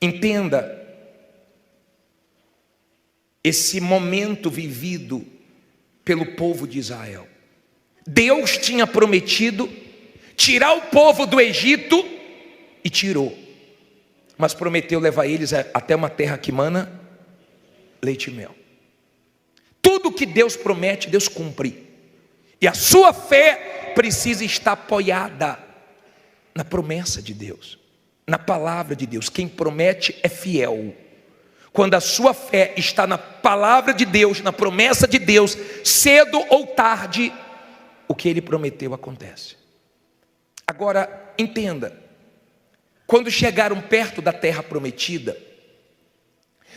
Entenda esse momento vivido pelo povo de Israel. Deus tinha prometido tirar o povo do Egito e tirou, mas prometeu levar eles até uma terra que mana leite e mel. Tudo que Deus promete, Deus cumpre. E a sua fé precisa estar apoiada na promessa de Deus, na palavra de Deus. Quem promete é fiel. Quando a sua fé está na palavra de Deus, na promessa de Deus, cedo ou tarde, o que Ele prometeu acontece. Agora, entenda, quando chegaram perto da terra prometida,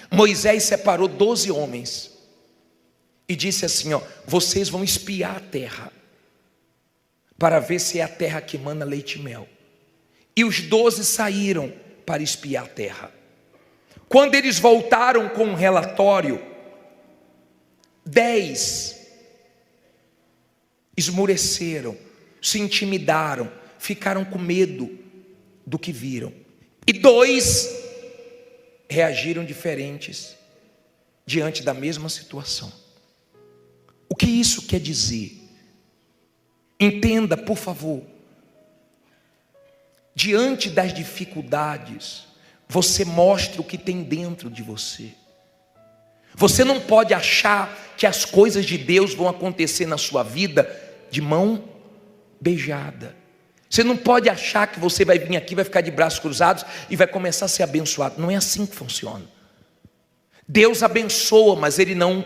Moisés separou 12 homens e disse assim: vocês vão espiar a terra, para ver se é a terra que mana leite e mel. E os 12 saíram para espiar a terra. Quando eles voltaram com um relatório, 10 esmoreceram, se intimidaram, ficaram com medo do que viram. E 2 reagiram diferentes diante da mesma situação. O que isso quer dizer? Entenda, por favor. Diante das dificuldades, você mostra o que tem dentro de você. Você não pode achar que as coisas de Deus vão acontecer na sua vida de mão beijada. Você não pode achar que você vai vir aqui, vai ficar de braços cruzados e vai começar a ser abençoado. Não é assim que funciona. Deus abençoa, mas Ele não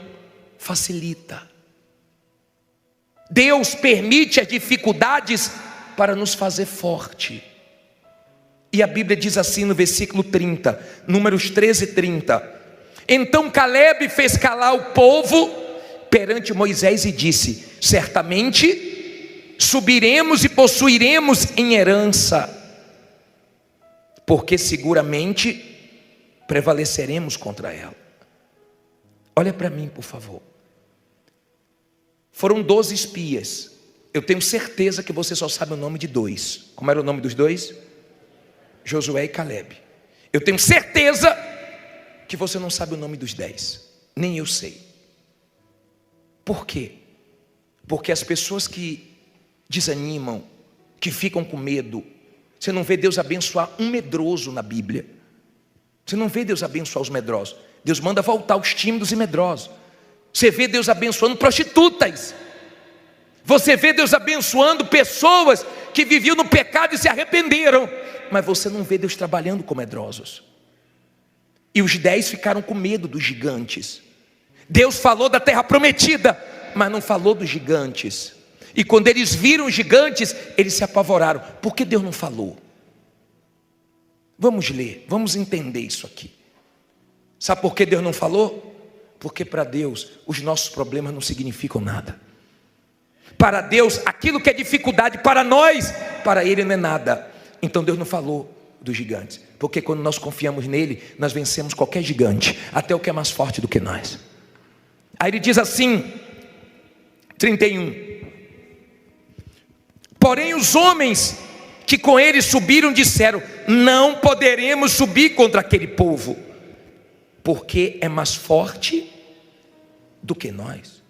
facilita. Deus permite as dificuldades para nos fazer forte. E a Bíblia diz assim no versículo 30, Números 13:30. Então Caleb fez calar o povo perante Moisés e disse: certamente subiremos e possuiremos em herança, porque seguramente prevaleceremos contra ela. Olha para mim, por favor. Foram 12 espias. Eu tenho certeza que você só sabe o nome de 2. Como era o nome dos 2? Josué e Caleb. Eu tenho certeza que você não sabe o nome dos 10. Nem eu sei. Por quê? Porque as pessoas que desanimam, que ficam com medo, você não vê Deus abençoar um medroso na Bíblia. Você não vê Deus abençoar os medrosos. Deus manda voltar os tímidos e medrosos. Você vê Deus abençoando prostitutas. Você vê Deus abençoando pessoas que viviam no pecado e se arrependeram. Mas você não vê Deus trabalhando com medrosos. E os 10 ficaram com medo dos gigantes. Deus falou da terra prometida, mas não falou dos gigantes. E quando eles viram os gigantes, eles se apavoraram. Por que Deus não falou? Vamos ler, vamos entender isso aqui. Sabe por que Deus não falou? Porque para Deus os nossos problemas não significam nada. Para Deus aquilo que é dificuldade para nós, para Ele não é nada. Então Deus não falou dos gigantes, porque quando nós confiamos nele, nós vencemos qualquer gigante, até o que é mais forte do que nós. Aí ele diz assim, 31. Porém os homens que com ele subiram disseram: não poderemos subir contra aquele povo, porque é mais forte do que nós.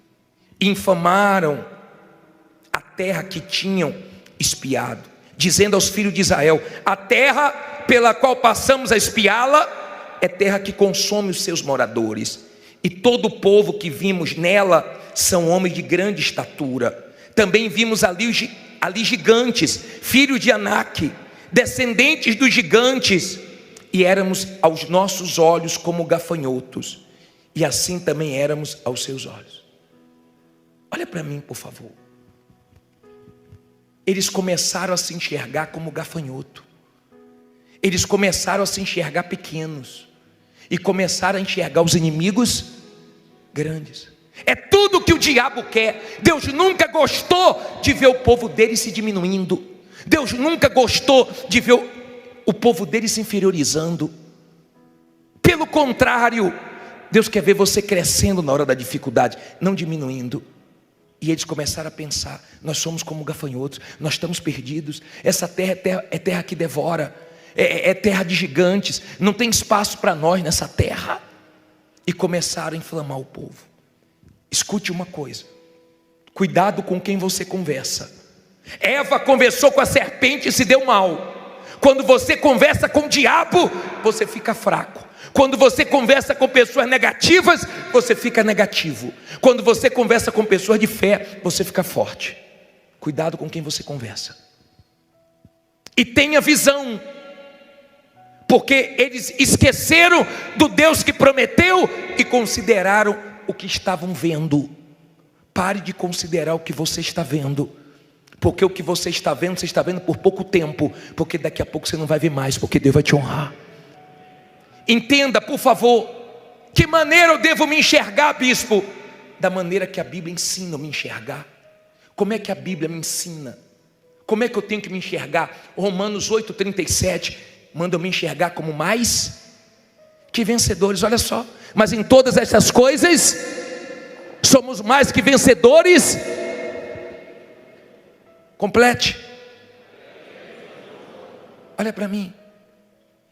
Infamaram a terra que tinham espiado, dizendo aos filhos de Israel: a terra pela qual passamos a espiá-la é terra que consome os seus moradores, e todo o povo que vimos nela são homens de grande estatura. Também vimos ali gigantes, filhos de Anak, descendentes dos gigantes, e éramos aos nossos olhos como gafanhotos, e assim também éramos aos seus olhos. Olha para mim, por favor. Eles começaram a se enxergar como gafanhoto. Eles começaram a se enxergar pequenos. E começaram a enxergar os inimigos grandes. É tudo que o diabo quer. Deus nunca gostou de ver o povo dele se diminuindo. Deus nunca gostou de ver o povo dele se inferiorizando. Pelo contrário, Deus quer ver você crescendo na hora da dificuldade, não diminuindo. E eles começaram a pensar: nós somos como gafanhotos, nós estamos perdidos. Essa terra é terra que devora. é terra de gigantes, não tem espaço para nós nessa terra. E começaram a inflamar o povo. Escute uma coisa, cuidado com quem você conversa. Eva conversou com a serpente e se deu mal. Quando você conversa com o diabo, você fica fraco. Quando você conversa com pessoas negativas, você fica negativo. Quando você conversa com pessoas de fé, você fica forte. Cuidado com quem você conversa. E tenha visão, porque eles esqueceram do Deus que prometeu e consideraram o que estavam vendo. Pare de considerar o que você está vendo, porque o que você está vendo por pouco tempo, porque daqui a pouco você não vai ver mais, porque Deus vai te honrar. Entenda, por favor, que maneira eu devo me enxergar, bispo? Da maneira que a Bíblia ensina a me enxergar. Como é que a Bíblia me ensina? Como é que eu tenho que me enxergar? Romanos 8,37 manda eu me enxergar como mais que vencedores. Olha só, mas em todas essas coisas somos mais que vencedores. Complete. Olha para mim.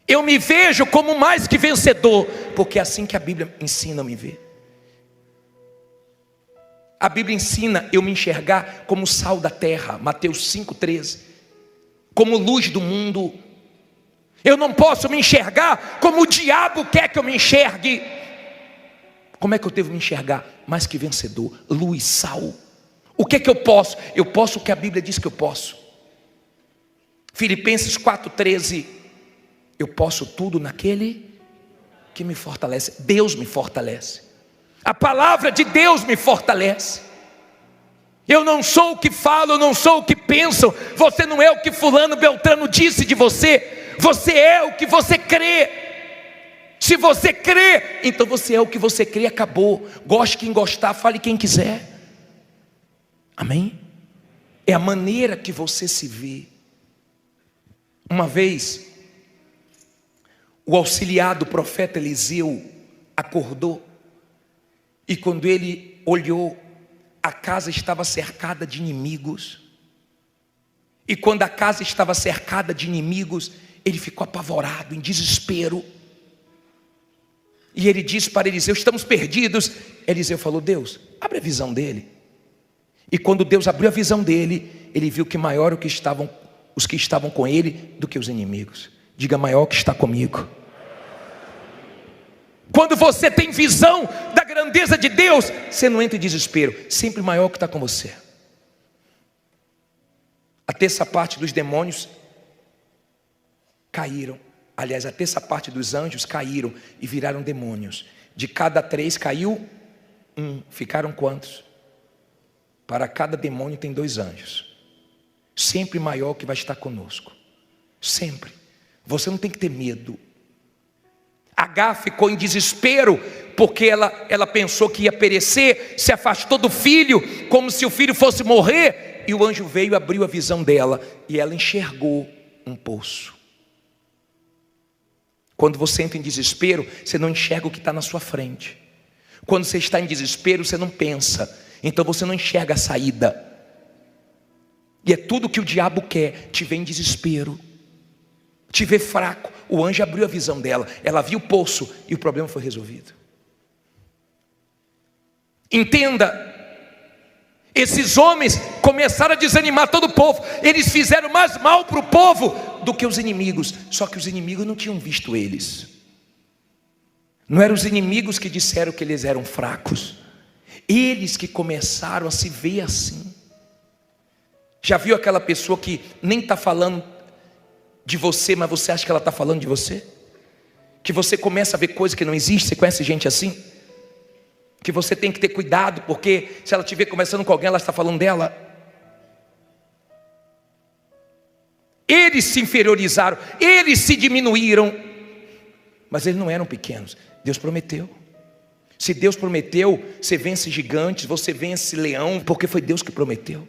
Eu me vejo como mais que vencedor, porque é assim que a Bíblia ensina a me ver. A Bíblia ensina eu me enxergar como sal da terra, Mateus 5,13, como luz do mundo. Eu não posso me enxergar como o diabo quer que eu me enxergue. Como é que eu devo me enxergar? Mais que vencedor, luz, sal. O que é que eu posso? Eu posso o que a Bíblia diz que eu posso. Filipenses 4,13. Eu posso tudo naquele que me fortalece. Deus me fortalece. A palavra de Deus me fortalece. Eu não sou o que falo, eu não sou o que penso. Você não é o que fulano Beltrano disse de você. Você é o que você crê. Se você crê, então você é o que você crê, acabou. Goste quem gostar, fale quem quiser. Amém? É a maneira que você se vê. Uma vez, o auxiliar do profeta Eliseu acordou, e quando ele olhou, a casa estava cercada de inimigos. E quando a casa estava cercada de inimigos, ele ficou apavorado, em desespero. E ele disse para Eliseu: estamos perdidos. Eliseu falou: Deus, abre a visão dele. E quando Deus abriu a visão dele, ele viu que maior os que estavam com ele do que os inimigos. Diga: maior que está comigo. Quando você tem visão da grandeza de Deus, você não entra em desespero. Sempre maior que está com você. A terça parte dos demônios caíram. Aliás, a terça parte dos anjos caíram e viraram demônios. De cada 3 caiu 1. Ficaram quantos? Para cada demônio tem 2 anjos. Sempre maior que vai estar conosco. Sempre. Você não tem que ter medo. Agar ficou em desespero, porque ela pensou que ia perecer, se afastou do filho, como se o filho fosse morrer, e o anjo veio e abriu a visão dela, e ela enxergou um poço. Quando você entra em desespero, você não enxerga o que está na sua frente. Quando você está em desespero, você não pensa, então você não enxerga a saída. E é tudo que o diabo quer, te ver em desespero, te ver fraco. O anjo abriu a visão dela, ela viu o poço e o problema foi resolvido. Entenda, esses homens começaram a desanimar todo o povo. Eles fizeram mais mal para o povo do que os inimigos. Só que os inimigos não tinham visto eles. Não eram os inimigos que disseram que eles eram fracos. Eles que começaram a se ver assim. Já viu aquela pessoa que nem está falando de você, mas você acha que ela está falando de você? Que você começa a ver coisas que não existem. Você conhece gente assim? Que você tem que ter cuidado, porque se ela estiver conversando com alguém, ela está falando dela. Eles se inferiorizaram, eles se diminuíram, mas eles não eram pequenos. Deus prometeu. Se Deus prometeu, você vence gigantes, você vence leão, porque foi Deus que prometeu.